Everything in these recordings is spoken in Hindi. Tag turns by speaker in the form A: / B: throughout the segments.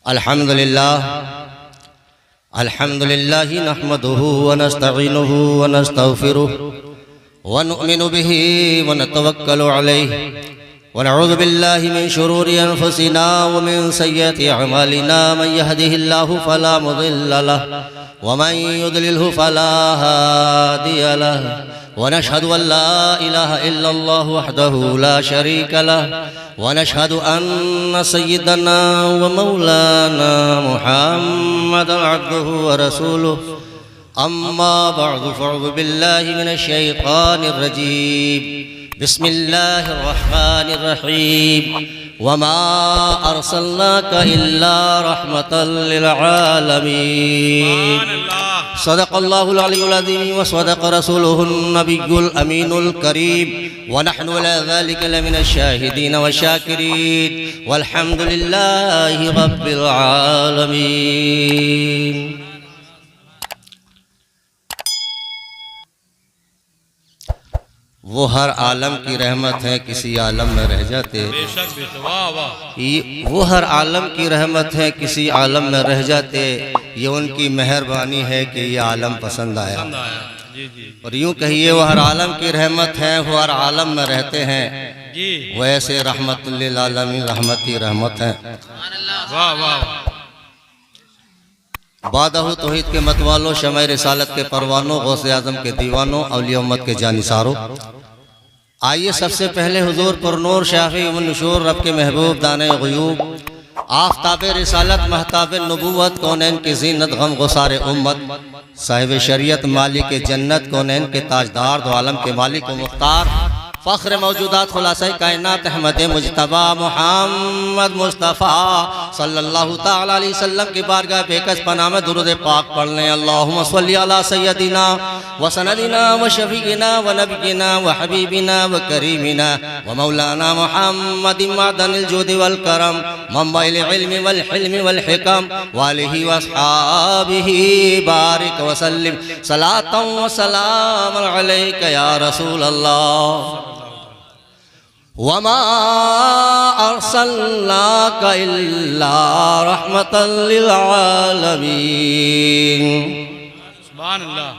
A: अल्हम्दुलिल्लाह नहमदुहु व नस्तईनुहु व नस्तगफिरुहु व नु'मिनु बिही व नतवक्कलु अलैहि व नऊज़ु बिल्लाहि मिन शुरूरि अनफुसिना व मिन सय्यिआति अअमालिना मन यहदिहिल्लाहु फला मुदिल्ल लहु व मन युद्लिलहु फला हादिय लहु व नशहदु अन ला इलाहा इल्लल्लाहु वहदहु ला शरीका लहु व नशहदु अन्न सय्यिदना व मौलाना मुहम्मदन अब्दुहु व रसूलुहु अम्मा बअदु फ़अऊज़ु बिल्लाहि मिनश शैतानिर रजीम बिस्मिल्लाहिर रहमानिर रहीम वमा अर्सलनाका इल्ला रहमतल लिल आलमीन सदक़ल्लाहुल अलियुल अज़ीम व सदक़ रसूलुहुन नबियुल अमीनुल करीम व नहनु अला ज़ालिका लमिनश शाहिदीन व शाकिरीन वल्हम्दुलिल्लाहि रब्बिल आलमीन। वो हर आलम की रहमत है किसी आलम में रह जाते, वो हर आलम की रहमत है किसी आलम में रह जाते, ये उनकी मेहरबानी है कि ये आलम पसंद आया। और यूँ कहिए वो हर आलम की रहमत है, वो हर आलम में रहते हैं, वैसे रहमतुल लिल आलमीन रहमती रहमत है। बादहु तौहीद के मतवालों, शमए रिसालत के परवानों, गौसे आज़म के दीवानों, औलिया उम्मत के जानिसारों, आइए सबसे पहले हुजूर पर नूर शाफ़ी व नुशूर रब के महबूब दाने ग़ुयूब आफ़ताब रिसालत महताब नबूवत कौनैन की ज़ीनत गम गुसार उम्मत साहिब शरीयत मालिक जन्नत कौनैन के ताजदार दो आलम के मालिक व मुख्तार फ़ख्र मौजूदात खुलासा कायनात अहमद मुज्तबा मुहम्मद मुस्तफ़ा सल्लल्लाहु तआला अलैहि वसल्लम की बारगाह बेकस पनाह में दुरूद पाक पढ़ लें। अल्लाहुम्मा सल्लि अला सय्यदिना व सनदिना व शफीइना व नबियिना व हबीबिना व करीमिना व मौलाना मुहम्मदिन मअदनिल जुदी वल करम मंबइल इल्मि वल हिल्मि वल हिकम व आलिहि व अस्हाबिहि बारिक व सल्लिम सलातन व सलामन अलैका या रसूल अल्लाह वमा अर्सलनाका इल्ला रहमतल लिल आलमीन। सुभान अल्लाह।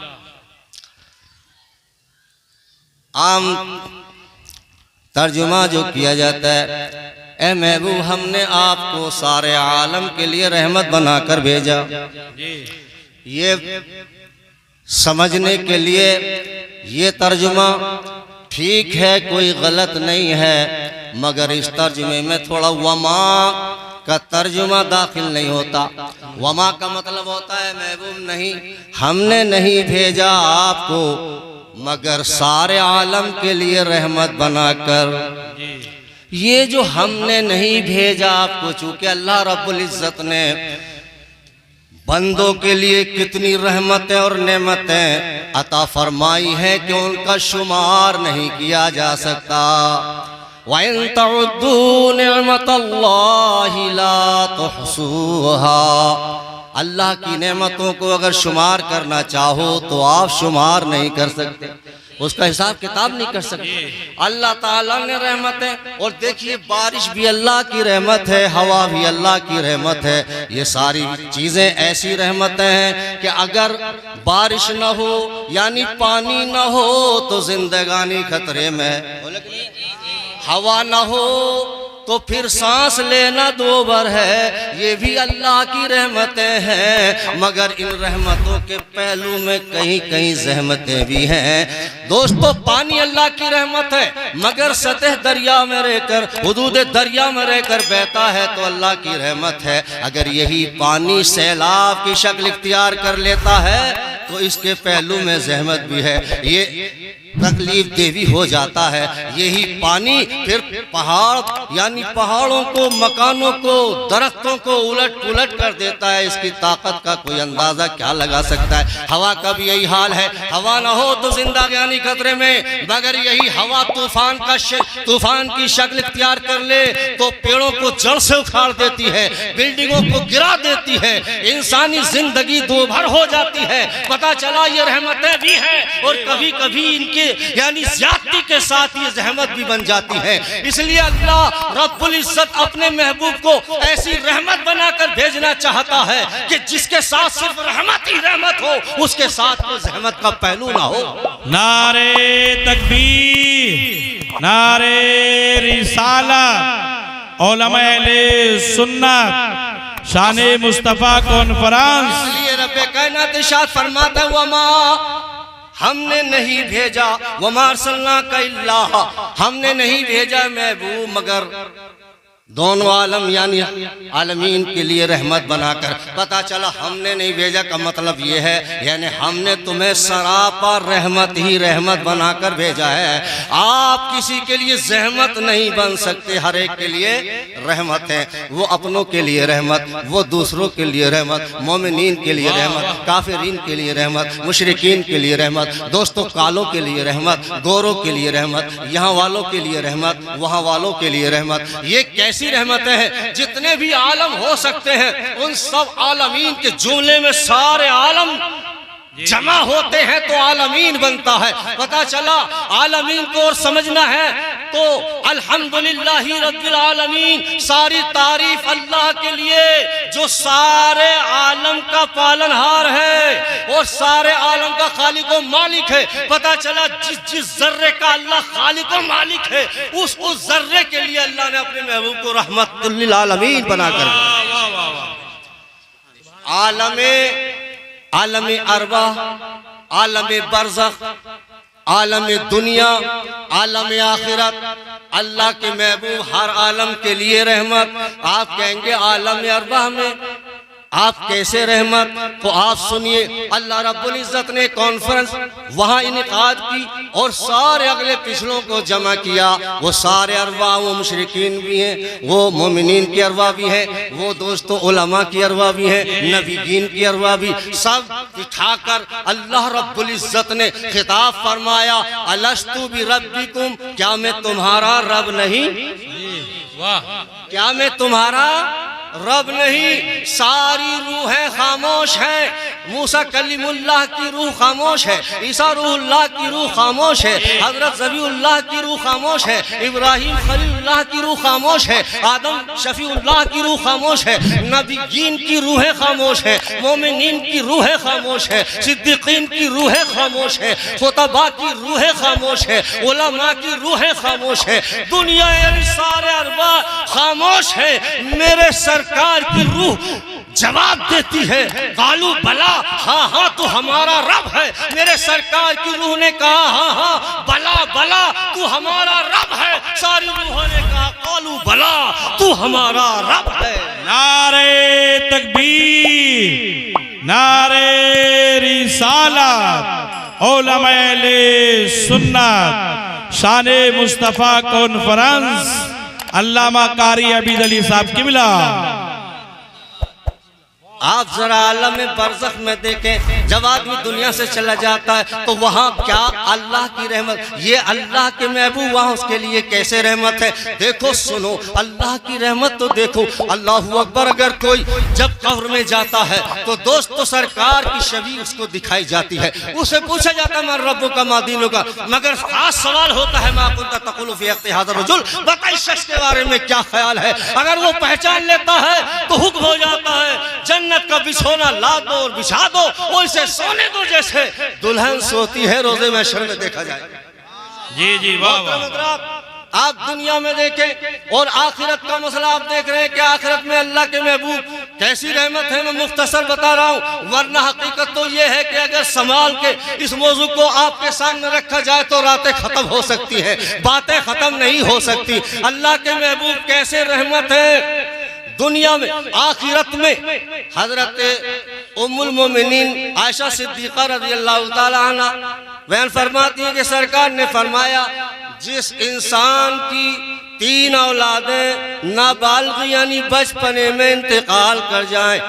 A: आम तर्जुमा जो किया जाता है, ए महबूब हमने आपको सारे आलम के लिए रहमत बनाकर भेजा, ये समझने के लिए ये तर्जुमा ठीक है, कोई गलत नहीं है, मगर इस तर्जुमे में थोड़ा वमा का तर्जुमा दाखिल नहीं होता। वमा का मतलब होता है महबूब नहीं, हमने नहीं भेजा आपको मगर सारे आलम के लिए रहमत बनाकर। ये जो हमने नहीं भेजा आपको, चूंकि अल्लाह रब्बुल इज्जत ने बंदों के लिए कितनी रहमतें और नेमतें अता फरमाई है कि उनका शुमार नहीं किया जा सकता। वइन तउद्दू निअमतल्लाहि ला तुहसूहा, अल्लाह की नेमतों को अगर शुमार करना चाहो तो आप शुमार नहीं कर सकते, उसका हिसाब किताब नहीं कर सकते। अल्लाह ताला ने रहमतें, और देखिए बारिश भी अल्लाह की रहमत है, हवा भी अल्लाह की रहमत है, ये सारी चीज़ें ऐसी रहमतें हैं कि अगर बारिश न हो यानी पानी न हो तो जिंदगानी खतरे में, हवा न हो तो फिर सांस लेना दोबर है, ये भी अल्लाह की रहमतें हैं। मगर इन रहमतों के पहलू में कहीं कहीं जहमतें भी हैं। दोस्तों, पानी अल्लाह की रहमत है, मगर सतह दरिया में रहकर, हुदूद दरिया में रहकर बहता है तो अल्लाह की रहमत है। अगर यही पानी सैलाब की शक्ल इख्तियार कर लेता है तो इसके पहलू में जहमत भी है, ये तकलीफ देवी हो जाता है। यही पानी फिर पहाड़ यानी पहाड़ों को, मकानों को, दरख्तों को उलट पुलट कर देता है। इसकी ताकत का कोई अंदाजा क्या लगा सकता है। हवा का भी यही हाल है, हवा ना हो तो जिंदगानी खतरे में, मगर यही हवा तूफान की शक्ल इख्तियार कर ले तो पेड़ों को जड़ से उखाड़ देती है, बिल्डिंगों को गिरा देती है, इंसानी जिंदगी दोभर हो जाती है। पता चला ये रहमतें भी हैं और कभी कभी इनके यानी ज्यादती के साथ ये रहमत भी बन जाती है। इसलिए अल्लाह रब्बुल इज्जत अपने महबूब को ऐसी रहमत बनाकर भेजना चाहता है कि जिसके साथ सिर्फ रहमत ही रहमत हो, उसके साथ कोई रहमत का पहलू ना हो।
B: नारे तकबीर, नारे रिसालत, उलमा अहले सुन्नत, शाने मुस्तफा कॉन्फ्रेंस।
A: इसलिए रब्बे कायनात इरशाद फरमाता है वमा हमने नहीं भेजा, वमा अरसलनाका इल्ला, हमने नहीं भेजा महबूब मगर दोनों आलम यानी आलमीन के लिए रहमत बनाकर। पता चला हमने नहीं भेजा का मतलब ये है यानी हमने तुम्हें सरापा रहमत ही रहमत बनाकर भेजा है। आप किसी के लिए जहमत नहीं बन सकते, हर एक के लिए रहमत है। वो अपनों के लिए रहमत, वो दूसरों के लिए रहमत, मोमिनीन के लिए रहमत, काफिरीन के लिए रहमत, मुशरिकीन के लिए रहमत, दोस्तों कालों के लिए रहमत, गोरों के लिए रहमत, यहाँ वालों के लिए रहमत, वहाँ वालों के लिए रहमत। ये कैसी रहमतें हैं? जितने भी आलम हो सकते हैं उन सब आलमीन के जुमले में सारे आलम जमा होते हैं तो आलमीन बनता है। पता चला आलमीन को और समझना है तो अल्हम्दुलिल्लाहि रब्बिल आलमीन, सारी तारीफ अल्लाह के लिए जो सारे आलम का पालनहार है और सारे आलम का खालिक व मालिक है। पता चला जिस जिस जर्रे का अल्लाह खालिक व मालिक है उस जर्रे के लिए अल्लाह ने अपने महबूब को रहमतुल लिल आलमीन बनाकर आलम अरवा, आलम बरज़ख, आलम दुनिया, आलम आखिरत, अल्लाह के महबूब हर आलम के लिए रहमत। आप कहेंगे आलम अरवा में आप कैसे रहमत? तो आप सुनिए, अल्लाह रब्बुल इज्जत ने कॉन्फ्रेंस वहाँ इनेकाद की और सारे अगले पिछलों को जमा किया। वो सारे अरवा, वो मुशरिकीन भी हैं, वो मोमिनीन की अरवा भी है, वो दोस्तों उलमा की अरवा भी है, नबीयीन की अरवा भी, सब बिठाकर अल्लाह रब्बुल इज्जत ने खिताब फरमाया अलस्तु बि रब्बिकुम, क्या मैं तुम्हारा रब नहीं?
B: वाह,
A: क्या मैं तुम्हारा रब नहीं? सारी रूहें खामोश हैं। मूसा कलीमुल्लाह की रूह खामोश है, ईसा रूहुल्लाह की रूह खामोश है, हजरत ज़बीउल्लाह की रूह खामोश है, इब्राहिम खलीलुल्लाह की रूह खामोश है, आदम शफीउल्लाह की रूह खामोश है, नबीयीन की रूहें खामोश है, मोमिनीन की रूहें खामोश है, सिद्दीकीन की रूहें खामोश है, खुतबा की रूहें खामोश है, उलमा की रूहें खामोश है, दुनिया यानी सारे अरबा खामोश है। मेरे सरकार की रूह जवाब देती है कालू बला, हाँ हाँ तू हमारा रब है। मेरे सरकार की रूह ने कहा हाँ हाँ बला बला तू हमारा रब है। सारी रूहों ने कहा कालू बला तू हमारा रब है।
B: नारे तकबीर, नारे रिसालत, उलमा अहले सुन्नत, शाने मुस्तफा कॉन्फ्रेंस, अल्लामा कारी अबीद अली साहब की मिला।
A: आप जरा आलम बरज़ख में देखें, जब आदमी दुनिया से चला जाता है तो वहाँ क्या अल्लाह की रहमत, ये अल्लाह के महबूब वहाँ उसके लिए कैसे रहमत है। देखो सुनो अल्लाह की रहमत तो देखो। अल्लाहु अकबर, अगर कोई जब कब्र में जाता है तो दोस्तों सरकार की छवि उसको दिखाई जाती है, उसे पूछा जाता है मैं रब्बु का मादीनु का, मगर खास सवाल होता है मा कुंता तक़ुलु फ़ी हक़्क़ि हाज़ा रजुल, बता इस शख्स के बारे में क्या ख्याल है। अगर वो पहचान लेता है तो हुक्म हो जाता है जन्नत का बिछोना ला दो और बिछा दो, उसे सोने दो जैसे दुल्हन सोती है रोज़े महशर में देखा जाए।
B: जी जी वाह वाह।
A: आप दुनिया में देखें और आखिरत का मसला आप देख रहे हैं कि आखिरत में अल्लाह के महबूब कैसी रहमत है। मैं मुख्तसर बता रहा हूँ, वरना हकीकत तो ये है कि अगर संभाल के इस मौजू को आपके सामने रखा जाए तो रातें खत्म हो सकती है, बातें खत्म नहीं हो सकती। अल्लाह के महबूब कैसे रहमत है दुनिया में, आखिरत में। हजरत उम्मुल मोमिनीन आयशा सिद्दीक़ा रज़ियल्लाहु ताला अन्हा बयान फरमाती है कि सरकार ने फरमाया जिस इंसान की 3 औलादें नाबालिग यानी बचपने में इंतकाल कर जाएं,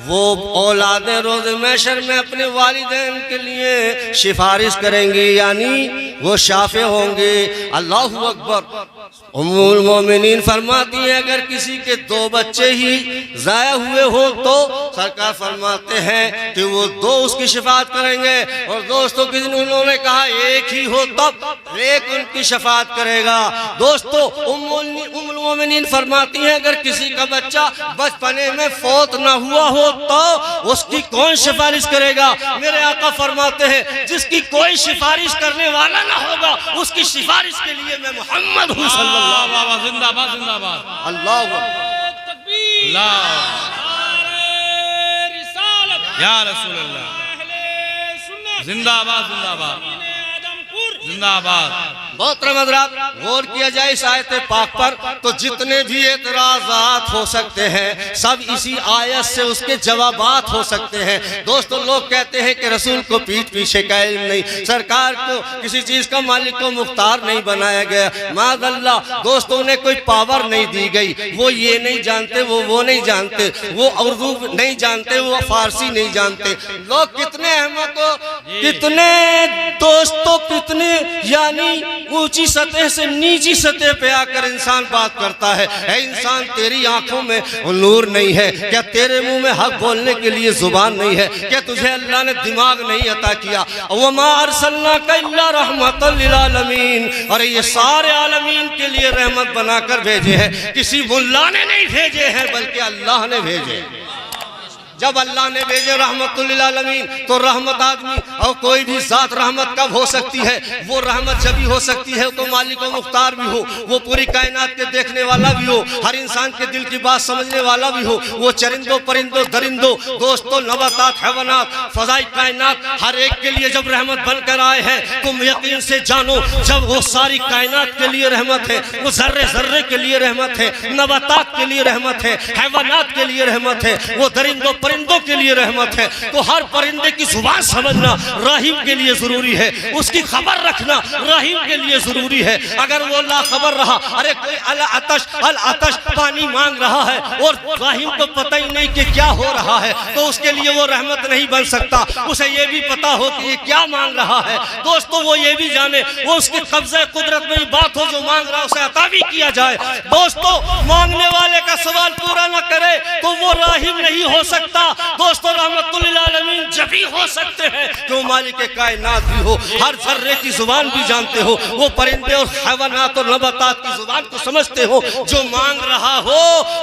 A: वो औलादें रोज़ महशर में अपने वालिदैन के लिए सिफारिश करेंगी, यानी वो शाफे होंगे। अल्लाहु अकबर। उम्मुल मोमिनीन फरमाती हैं अगर किसी के 2 बच्चे ही ज़ाया हुए हो तो सरकार फरमाते हैं कि वो 2 उसकी शफाअत करेंगे। और दोस्तों किसी ने उन्होंने कहा एक ही हो तब एक उनकी शफाअत करेगा। दोस्तों उम्मुल मोमिनीन फरमाती हैं अगर किसी का बच्चा बचपने में फौत ना हुआ हो तो उसकी कौन सिफारिश करेगा? मेरे आका फरमाते हैं जिसकी कोई सिफारिश करने वाला ना होगा उसकी सिफारिश के लिए मैं मोहम्मद हूँ सल्लल्लाहु
B: जिंदाबाद जिंदाबाद
A: अल्लाह
B: तकबीर या रसूल अल्लाह जिंदाबाद जिंदाबाद जिंदाबाद।
A: मोहतरम हज़रात गौर किया जाए इस आयत पाक पर तो जितने भी एतराज़ात हो सकते हैं सब इसी आयत से उसके जवाबात हो सकते हैं। दोस्तों लोग कहते हैं कि रसूल को पीठ पीछे का इल्म नहीं, सरकार को किसी चीज़ का मालिक को मुख्तार नहीं बनाया गया, माज़अल्लाह दोस्तों उन्हें कोई पावर नहीं दी गई, वो ये नहीं जानते, वो नहीं जानते, वो उर्दू नहीं जानते, वो फारसी नहीं जानते। लोग कितने अहमक हो, कितने दोस्तों कितने यानी ऊंची सतह से नीची सतह पे आकर इंसान बात करता है। इंसान तेरी आंखों में नूर नहीं है क्या? तेरे मुंह में हक बोलने के लिए जुबान नहीं है क्या? तुझे अल्लाह ने दिमाग नहीं अता किया? वमा अरसलनाका इल्ला रहमतल लिल आलमीन, अरे ये सारे आलमीन के लिए रहमत बनाकर भेजे हैं, किसी मुल्ला ने नहीं भेजे हैं बल्कि अल्लाह ने भेजे। जब अल्लाह ने भेजे रहमतुल लिल आलमीन तो रहमत आदमी और कोई भी जात रहमत कब हो सकती है? वो रहमत जब भी हो सकती है तो मालिक व मुख्तार भी हो, वो पूरी कायनात के देखने वाला भी हो, हर इंसान के दिल की बात समझने वाला भी हो, वो चरिंदों परिंदों दरिंदों दोस्तों नबातात हैवानात फजाई कायनात हर एक के लिए जब रहमत बनकर आए हैं तुम यकीन से जानो जब वो सारी कायनात के लिए रहमत है, वो जर्रे जर्रे के लिए रहमत है, नबातात के लिए रहमत है, हैवानात के लिए रहमत है, वो दरिंदों परिंदों के लिए रहमत है। तो हर परिंदे की जुबान समझना रहीम के लिए जरूरी है, उसकी खबर रखना रहीम के लिए जरूरी है। अगर वो ला खबर रहा, अरे कोई अल आतश पानी मांग रहा है और रहीम को पता ही नहीं कि क्या हो रहा है तो उसके लिए वो रहमत नहीं बन सकता। उसे ये भी पता हो कि ये क्या मांग रहा है, दोस्तों वो ये भी जाने वो उसके कब्जे कुदरत में ही बात हो, जो मांग रहा है उसे अता भी किया जाए। दोस्तों मांगने वाले का सवाल पूरा न करे तो वो रहीम नहीं हो सकता। दोस्तों रहमतुल लिल आलमीन जब भी हो सकते हैं जो मालिक कायनात भी हो, हर जर्रे की जुबान भी जानते हो, वो परिंदे और हैवानात और नबातात की जुबान को समझते हो, जो मांग रहा हो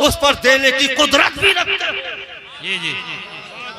A: उस पर देने की कुदरत भी रखते हो।
B: जी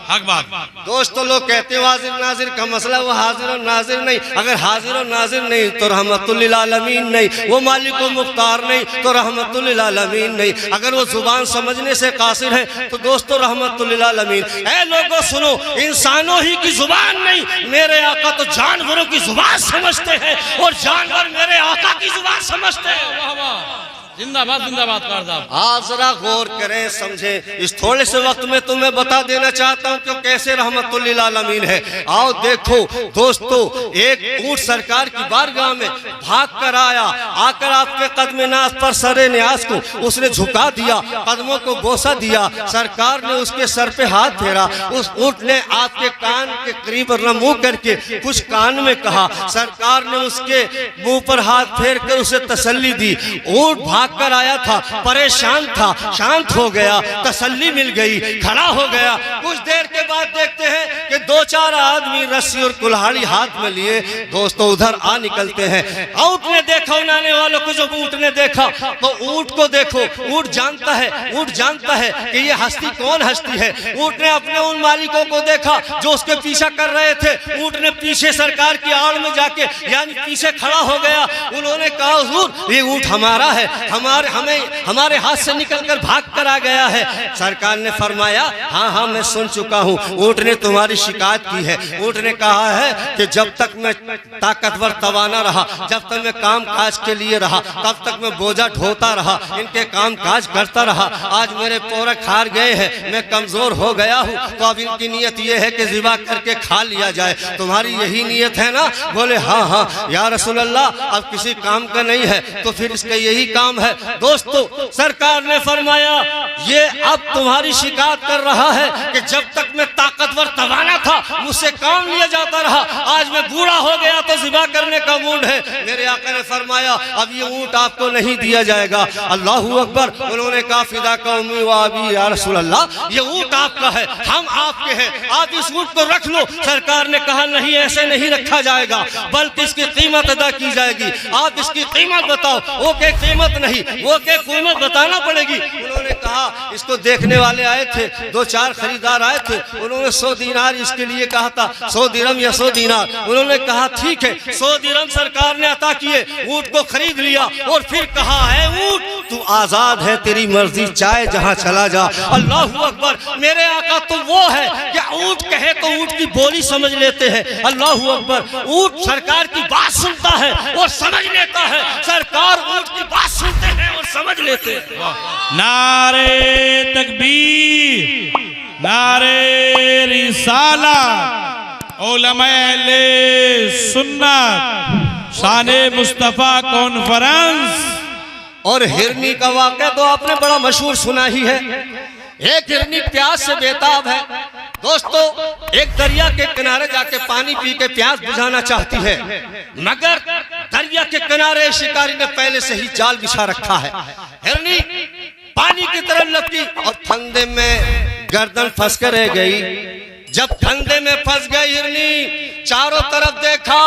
B: हक बात।
A: दोस्तों लोग कहते हैं हाजिर नाजिर का मसला, वो हाजिर और नाजिर नहीं। अगर हाजिर और नाजिर नहीं तो रहमतुल लिल आलमीन नहीं, वो मालिक व मुख्तार नहीं तो रहमतुल लिल आलमीन नहीं। अगर वो जुबान समझने से कासिर है तो दोस्तों रहमतुल लिल आलमीन। ऐ लोगों सुनो, इंसानों ही की जुबान नहीं, मेरे आका तो जानवरों की जुबान समझते हैं और जानवर मेरे आका की जुबान समझते हैं।
B: जिंदाबाद जिंदाबाद कारदाब।
A: आप जरा गौर करें समझें, इस थोड़े से वक्त में तुम्हें बता देना चाहता हूं कि कैसे रहमतुल लिल आलमीन है। आओ देखो दोस्तों, एक ऊंट सरकार की बारगाह में भाग कर आया, आकर आपके कदम नाज पर सरे न्याज को उसने झुका दिया, कदमों को बोसा दिया। सरकार ने उसके सर पे हाथ फेरा, उस ऊंट ने आपके कान के करीब मुंह करके कुछ कान में कहा, सरकार ने उसके मुंह पर हाथ फेर कर उसे तसल्ली दी। ऊंट भाग कर आया था, परेशान था, शांत हो गया, तसल्ली मिल गई, खड़ा हो गया। कुछ देर के बाद देखते हैं कि 2-4 आदमी रस्सी और कुल्हाड़ी हाथ में लिए दोस्तों उधर आ निकलते हैं। ऊंट ने देखा, उड़ाने वालों को जब ऊंट ने देखा तो ऊंट को देखो, ऊंट जानता है कि ये हस्ती कौन हस्ती है। ऊंट ने अपने उन मालिकों को देखा जो उसके पीछा कर रहे थे। ऊंट ने पीछे सरकार की आड़ में जाके यानी पीछे खड़ा हो गया। उन्होंने कहा हुजूर ये ऊंट हमारा है, हमारे हाथ से निकलकर भाग कर आ गया है। सरकार ने फरमाया हाँ मैं सुन चुका हूँ, ऊंट ने तुम्हारी शिकायत की है। ऊंट ने कहा है कि जब तक मैं ताकतवर तवाना रहा, जब तक मैं काम काज के लिए रहा, तब तक मैं बोझा ढोता रहा, इनके काम काज करता रहा। आज मेरे पोरक हार गए हैं, मैं कमजोर हो गया हूँ, तो अब इनकी नीयत ये है कि ज़िबा करके खा लिया जाए। तुम्हारी यही नीयत है ना? बोले हाँ या रसूल अल्लाह, अब किसी काम का नहीं है तो फिर इसका यही काम है। दोस्तों, सरकार ने फरमाया ये अब तुम्हारी शिकायत कर रहा है कि जब तक मैं ताकतवर तवाना था मुझसे काम लिया जाता रहा, आज मैं बूढ़ा हो गया तो ज़िबा करने का मूड है। मेरे आका ने फरमाया अब ये ऊंट आपको नहीं दिया जाएगा। अल्लाहू अकबर। उन्होंने कहा फिदा कौमी व अबी या रसूल अल्लाह, ये ऊंट आपका है, हम आपके हैं, आप इस ऊंट को रख लो। सरकार ने कहा नहीं, ऐसे नहीं रखा जाएगा, बल्कि इसकी कीमत अदा की जाएगी। आप इसकी कीमत बताओ। वो के कीमत नहीं, वो के कीमत बताना पड़ेगी। उन्होंने कहा, इसको देखने वाले आए थे, 2-4 खरीदार आए थे, उन्होंने 100 दीनार इसके लिए कहा था, 100 दिरहम या 100 दीनार। उन्होंने कहा ठीक है, 100 दिरहम सरकार ने अता किए, ऊंट को खरीद लिया और फिर कहा है ऊंट तू आजाद है, तेरी मर्जी, चाहे जहां चला जा। अल्लाहू अकबर। मेरे आका तो वो है कि ऊंट कहे तो ऊंट की बोली समझ लेते हैं। अल्लाहू अकबर। ऊंट सरकार की बात सुनता है और समझ लेता है, सरकार ऊंट की बात सुनते हैं और समझ लेते हैं।
B: नारे तकबीर, नारे रिसाला, उलमाए सुन्नत, शाने मुस्तफा कॉन्फ्रेंस।
A: और हिरनी का वाक़या तो आपने बड़ा मशहूर सुना ही है। एक हिरनी प्यास से बेताब है। दोस्तों, एक दरिया के किनारे जाके पानी पी के प्यास बुझाना चाहती है, मगर दरिया के किनारे शिकारी ने पहले से ही जाल बिछा रखा है। हिरनी पानी की तरफ लपकी और फंदे में गर्दन फंस कर रह गई। जब फंदे में फंस गई हिरनी, चारों तरफ देखा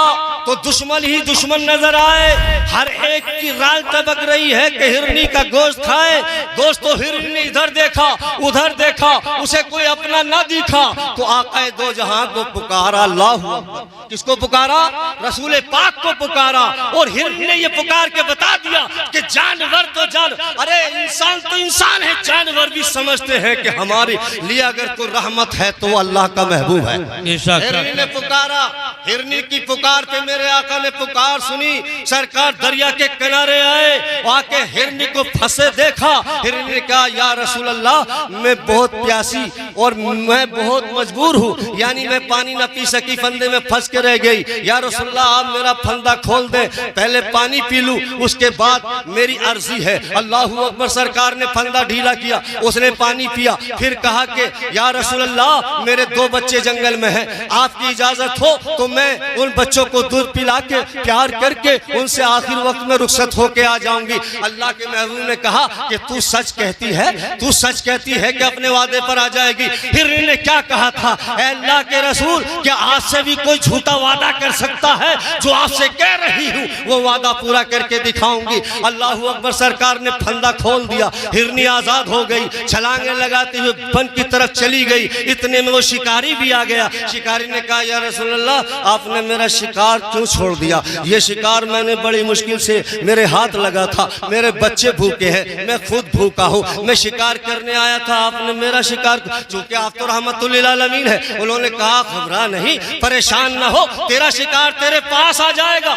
A: तो दुश्मन ही दुश्मन नजर आए। हर एक की राल टपक रही है कि हिरनी का गोश्त खाए। दोस्तों, हिरनी इधर देखा उधर देखा, उसे कोई अपना ना दिखा तो आकाए दो जहां को पुकारा। अल्लाहू अकबर। किसको पुकारा? रसूल पाक को पुकारा। और हिरनी ने ये पुकार के बता दिया कि जानवर तो जानवर, अरे इंसान तो इंसान है, जानवर भी समझते हैं कि हमारे लिए अगर कोई रहमत है तो अल्लाह का महबूब है। हिरनी ने पुकारा। हिरनी की पुकार पे मेरे आका ने पुकार सुनी। सरकार दरिया के किनारे आए, आके हिरनी को फंसे देखा। हिरनी ने कहा या रसूल अल्लाह, मैं बहुत प्यासी और मैं बहुत मजबूर हूँ, यानी मैं पानी ना पी सकी, फंदे में फंस के रह गई। या रसूल अल्लाह, आप मेरा फंदा खोल दे, पहले पानी पी लूं, उसके बाद मेरी अर्जी है। अल्लाहू अकबर। सरकार ने फंदा ढीला किया, उसने पानी पिया, फिर कहा कि या रसूल अल्लाह, मेरे 2 बच्चे जंगल में हैं, आपकी इजाजत हो तो मैं उन बच्चों को दूध पिला के प्यार करके उनसे आखिर वक्त में रुखसत होके आ जाऊंगी। अल्लाह के महबूब ने कहा कि तू सच कहती है, तू सच कहती है कि अपने वादे पर आ जाएगी। फिर इन्हें क्या कहा था, अल्लाह के रसूल, क्या आज से भी कोई झूठा वादा कर सकता है? जो आपसे कह रही हूँ वो वादा पूरा करके दिखाऊंगी। अल्लाहू अकबर। सरकार ने फंदा खोल दिया, हिरनी आजाद हो गई, छलांगे लगाती हुई वन की तरफ चली गई। इतने में वो शिकारी भी आ गया। शिकारी ने कहा या रसूल अल्लाह, आपने मेरा शिकार क्यों छोड़ दिया? ये शिकार मैंने बड़ी मुश्किल से मेरे हाथ लगा था, मेरे बच्चे भूखे हैं, मैं खुद भूखा हूँ, मैं शिकार करने आया था, आपने मेरा शिकार, चूंकि आप तो रहमतुल लिल आलमीन है। उन्होंने कहा घबरा नहीं, परेशान ना हो, तेरा शिकार तेरे पास आ जाएगा,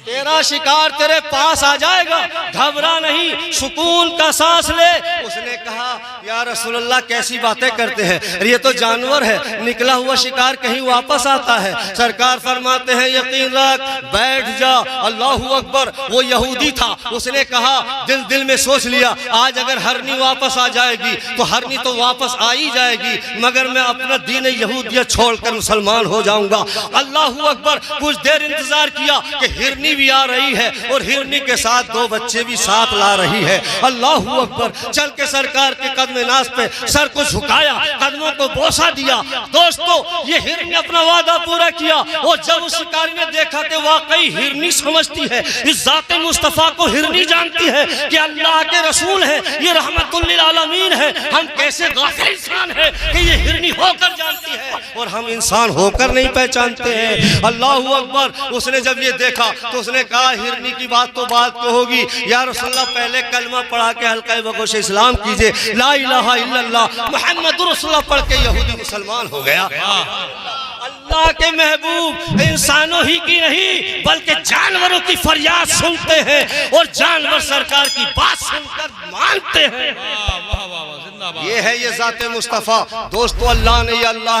A: तेरा शिकार तेरे पास आ जाएगा, घबरा नहीं, सुकून का सांस ले। उसने कहा या रसूल अल्लाह, कैसी बातें करते हैं, ये तो जानवर है, निकला हुआ शिकार कहीं वापस आता है। सरकार फरमाते हैं यकीन रख, बैठ जा। अल्लाहू अकबर। वो यहूदी था, उसने कहा दिल दिल में सोच लिया, आज अगर हरनी वापस आ जाएगी तो हरनी तो वापस आ ही जाएगी, मगर मैं अपना दीन यहूदियत छोड़कर मुसलमान हो जाऊंगा। अल्लाहू अकबर। कुछ देर इंतजार किया कि हिरनी भी आ रही है और हिरनी के साथ 2 बच्चे भी साथ ला रही है। अल्लाहू अकबर। चल के सरकार के कदम नाज पे सर को झुकाया, कदमों को बोसा दिया। दोस्तों, ये हिरनी अपना वादा पूरा किया और जब उस शिकारी ने देखा कि वाकई हिरनी समझती है, इस जाते मुस्तफा को हिरनी जानती है कि अल्लाह के रसूल है, ये रहमतुल लिल आलमीन है, हम कैसे गाफिल इंसान है कि ये हिरनी होकर जानती है और हम इंसान होकर नहीं पहचानते हैं। अल्लाहू अकबर। उसने जब ये देखा तो उसने कहा हिरनी की बात तो बात को होगी, या रसूलल्लाह पहले कलमा पढ़ा के हल्का बगोश इस्लाम कीजिए, ला इलाहा इल्लल्लाह मुहम्मदुर रसूलुल्लाह पढ़ के यहूदी मुसलमान हो गया। अल्लाह के महबूब इंसानों ही की नहीं बल्कि जानवरों की फरियाद सुनते हैं और जानवर सरकार की बात सुनकर मानते हैं। ये है ये ज़ात मुस्तफ़ा। दोस्तों अल्लाह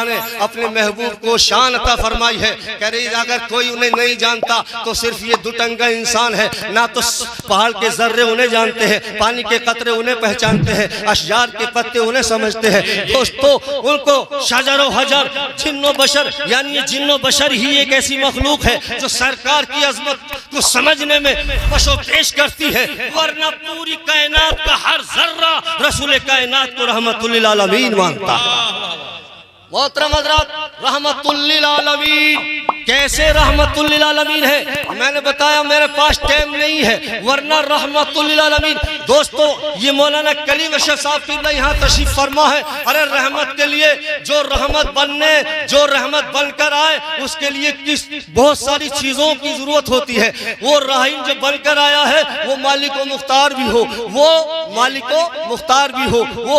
A: ने अपने महबूब को शान अता फरमाई है। कह रही अगर कोई उन्हें नहीं जानता तो सिर्फ ये दुटंगा इंसान है। ना तो पहाड़ के जर्रे उन्हें जानते हैं, पानी के कतरे उन्हें पहचानते हैं, अशजार के पत्ते उन्हें समझते हैं। दोस्तों उनको शजरो हजर जिन्नो बशर यानी ये जिन्नो बशर ही एक ऐसी मखलूक है जो सरकार की अजमत को समझने में पशोपेश करती है, वरना पूरी कायनात का हर जर्रा रसूल कायनात को रहमतुल लिल आलमीन मानता है। मोहतरम हज़रात, रहमतुल लिल आलमीन कैसे रहमतुल लिल आलमीन है? मैंने बताया मेरे पास टाइम नहीं है, वरना रहमतुल लिल आलमीन। दोस्तों ये मौलाना कलीम अशरफ साहब किबला यहाँ तशरीफ फरमा है। अरे रहमत के लिए जो रहमत बनकर आए उसके लिए किस बहुत सारी चीजों की जरूरत होती है। वो राहीन जो बनकर आया है वो मालिक व मुख्तार भी हो, वो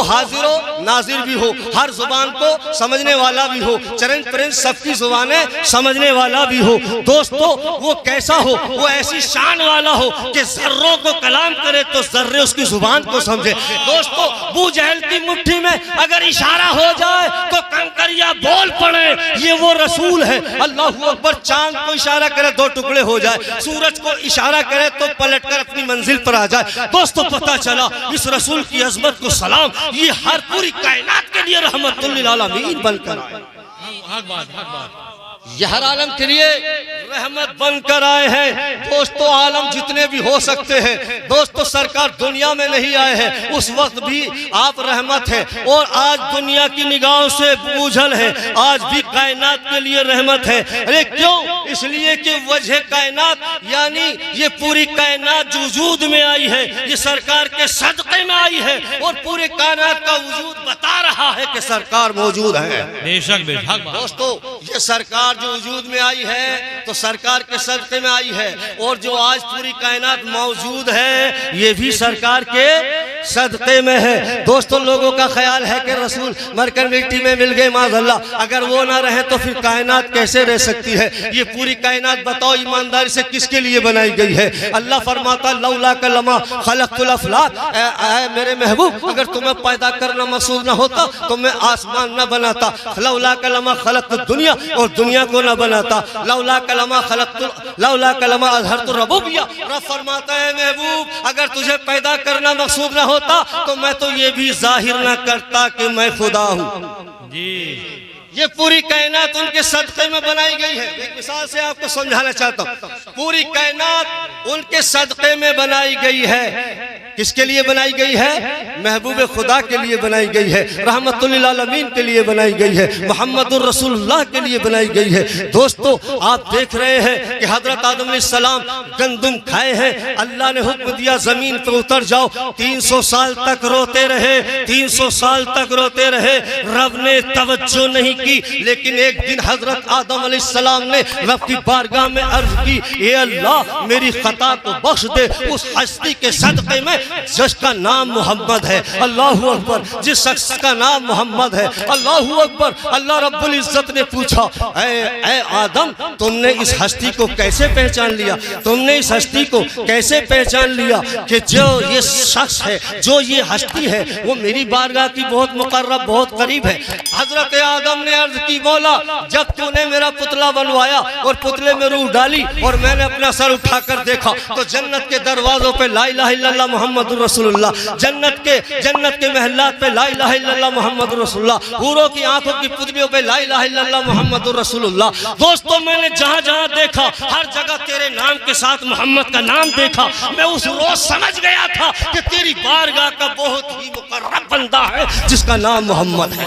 A: हाजिर नाजिर भी हो, हर जुबान को समझने वाला भी हो, चरण प्रेंस सबकी जुबानें समझने वाला भी हो। दोस्तों वो कैसा हो? वो ऐसी शान वाला हो कि जर्रों को कलाम करे तो जर्रे उसकी जुबान को समझे। दोस्तों अबू जहल की मुट्ठी में अगर इशारा हो जाए तो कंकरिया बोल पड़े, ये वो रसूल है। अल्लाहू अकबर। चांद को इशारा करे दो टुकड़े हो जाए, सूरज को इशारा करे तो पलटकर अपनी मंजिल पर आ जाए। दोस्तों पता चला इस रसूल की अजमत को सलाम, ये हर पूरी कायनात के लिए रहमतुल लिल आलमीन बनकर आए, ये हर आलम के लिए रहमत बनकर आए हैं। दोस्तों आलम जितने भी हो सकते हैं, दोस्तों सरकार दुनिया में नहीं आए हैं उस वक्त भी आप रहमत है, और आज दुनिया की निगाहों से बूझल है, आज भी कायनात के लिए रहमत है। अरे क्यों? इसलिए कि वजह कायनात यानी ये पूरी कायनात वजूद में आई है, ये सरकार के सदक़े में आई है, और पूरे कायनात का वजूद बता रहा है कि सरकार मौजूद है।
B: बेशक बेशक।
A: दोस्तों ये सरकार जो वजूद में आई है तो सरकार के सदक़े में आई है, और जो आज पूरी कायनात मौजूद है ये भी सरकार के सदक़े में है। दोस्तों लोगों का ख्याल है कि रसूल मरकर मिट्टी में मिल गए, माज़अल्लाह अगर वो ना रहे तो फिर कायनात कैसे रह सकती है? ये पूरी कायनात बताओ ईमानदारी से किसके लिए बनाई गई है? अल्लाह फरमाता लौला कलमा खलक़तुल अफ़लाक, मेरे महबूब अगर तुम्हें पैदा करना मकसूद ना होता तो मैं आसमान न बनाता, लौला कलमा खलक़तुद दुनिया और दुनिया को न बनाता, लौला कलमा अज़हरतु रबूबिया। रब फरमाता है महबूब अगर तुझे पैदा करना मकसूद ना होता तो मैं तो ये भी जाहिर ना करता कि मैं खुदा हूँ जी। ये पूरी कायनात उनके सदक़े में बनाई गई है। एक मिसाल से आपको समझाना चाहता हूँ, पूरी कायनात उनके सदक़े में बनाई गई है। किसके लिए बनाई गई है? महबूब खुदा के लिए बनाई गई है, रहमतुल लिल आलमीन के लिए बनाई गई है, मुहम्मदुर रसूलुल्लाह के लिए बनाई गई है। दोस्तों आप देख रहे हैं कि हजरत आदम अलैहिस्सलाम गंदुम खाए हैं, अल्लाह ने हुक्म दिया जमीन पर उतर जाओ, 300 साल तक रोते रहे, 300 साल तक रोते रहे, रब ने तवज्जो नहीं की। लेकिन एक दिन हजरत आदम अलैहिस्सलाम ने रब की बारगाह में अर्ज की, ए अल्लाह मेरी खता को बख्श दे उस हस्ती के सदक़े में जिसका नाम मोहम्मद है। अल्लाहू अकबर। जिस शख्स का नाम मोहम्मद है। अल्लाहू अकबर। अल्लाह रब्बुल इज्जत ने पूछा, ऐ आदम तुमने इस हस्ती को कैसे पहचान लिया? तुमने इस हस्ती को कैसे पहचान लिया कि जो ये शख्स है, जो ये हस्ती है वो मेरी बारगाह की बहुत मुकर्रब, बहुत करीब है। हजरत आदम ने अर्ज की, मौला जब तूने मेरा पुतला बनवाया और पुतले में रूह डाली और मैंने अपना सर उठाकर देखा तो जन्नत के दरवाजों पे ला इलाहा इल्लल्लाह मुहम्मदुर रसूलुल्लाह, जन्नत के महल्लात पे ला इलाहा इल्लल्लाह मुहम्मदुर रसूलुल्लाह, हूरों की आंखों की पुतलियों पे ला इलाहा इल्लल्लाह मुहम्मदुर रसूलुल्लाह। दोस्तों मैंने जहां जहां देखा हर जगह तेरे नाम के साथ मोहम्मद का नाम देखा। मैं उस रोज समझ गया था कि तेरी बारगाह का बहुत ही मुकर्रब बंदा है जिसका नाम मोहम्मद है।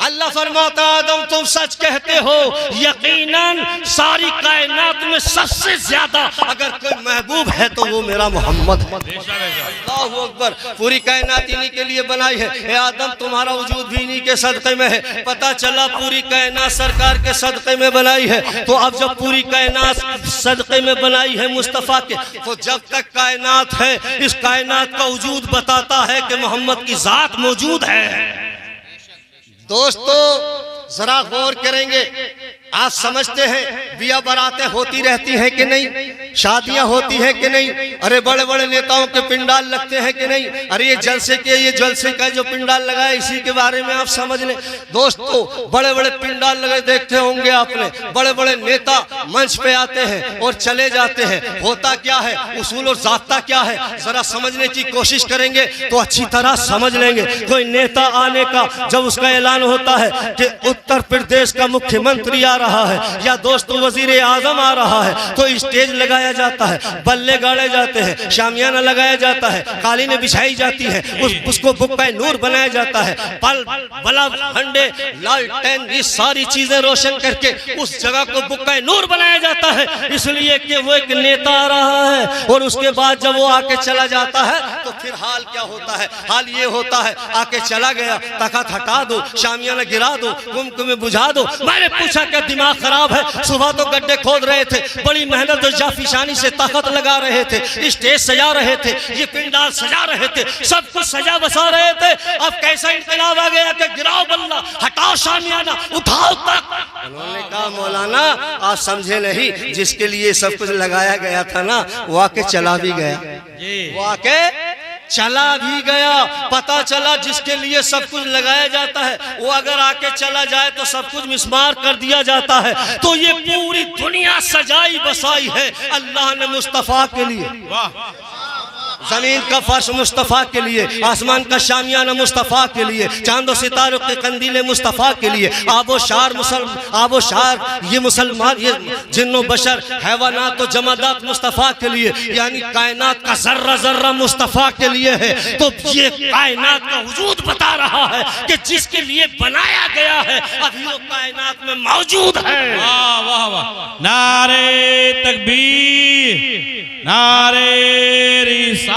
A: अल्लाह फरमाता आदम तुम सच कहते हो, यकीनन सारी कायनात में सबसे ज्यादा अगर कोई महबूब है तो वो मेरा मोहम्मद है। अल्लाहू अकबर। पूरी कायनात इन्हीं के लिए बनाई है। ए आदम तुम्हारा वजूद भी इन्हीं के सदक़े में है। पता चला पूरी कायनात सरकार के सदक़े में बनाई है। तो अब जब पूरी कायनात सदक़े में बनाई है मुस्तफ़ा के, तो जब तक कायनात है इस कायनात का वजूद बताता है कि मोहम्मद की जात मौजूद है। दोस्तों जरा गौर करेंगे, आप समझते हैं बिया बरातें होती रहती हैं कि नहीं, शादियां होती हैं कि नहीं? अरे बड़े बड़े नेताओं के पिंडाल लगते हैं कि नहीं? अरे ये जलसे का जो पिंडाल लगा है इसी के बारे में आप समझ लें दोस्तों। बड़े बड़े पिंडाल लगे देखते होंगे आपने, बड़े बड़े नेता मंच पे आते हैं और चले जाते हैं। होता क्या है, उसूल और ज़ाब्ता क्या है, जरा समझने की कोशिश करेंगे तो अच्छी तरह समझ लेंगे। कोई नेता आने का जब उसका ऐलान होता है कि उत्तर प्रदेश का मुख्यमंत्री आ रहा है या दोस्तों वजीर आजम आ रहा है, तो स्टेज लगाया जाता है, बल्ले गाड़े जाते हैं, शामियाना लगाया जाता है, कालीनें बिछाई जाती है, उसको बुक्का नूर बनाया जाता है, बल्ब हंडे लालटेन ये सारी चीजें रोशन करके उस जगह को बुक्का नूर बनाया जाता है, इसलिए कि वो एक नेता आ रहा है। और उसके बाद जब वो आके चला जाता है तो फिर हाल क्या होता है? हाल ये होता है आके चला गया, तख्त हटा दो, शामियाना गिरा दो, कुमकुम बुझा दो। मैंने पूछा क्या दिमाग खराब है? सुबह तो गड्ढे खोद रहे थे, बड़ी मेहनत और जाफिशानी से तख्त लगा रहे थे, स्टेज सजा रहे थे, ये पिंडाल सजा रहे थे, सब कुछ सजा बसा रहे थे। अब कैसा इंकलाब आ गया कि गिराओ बल्ला, हटाओ शामियाना, उठाओ तख्त। उन्होंने कहा मौलाना आप समझे नहीं, जिसके लिए सब कुछ लगाया गया था ना वो आके चला भी गया, वो आके चला भी गया। पता चला जिसके लिए सब कुछ लगाया जाता है वो अगर आके चला जाए तो सब कुछ मिस्मार कर दिया जाता है। तो ये पूरी दुनिया सजाई बसाई है अल्लाह ने मुस्तफा के लिए। जमीन का फर्श मुस्तफ़ा के लिए, आसमान का शामियाना मुस्तफ़ा के लिए, चांदो सितारों के कंदीले मुस्तफ़ा के लिए, आबो शार ये मुसलमान, ये जिन्नो बशर हैवानात तो जमादात मुस्तफ़ा के लिए, यानी कायनात का जर्रा जर्रा मुस्तफ़ा के लिए है। तो ये कायनात का वजूद बता रहा है कि जिसके लिए बनाया गया है अभी वो कायनात में मौजूद है।
B: वाह वाह वाह, नारे तकबीर, नारे रिसालत,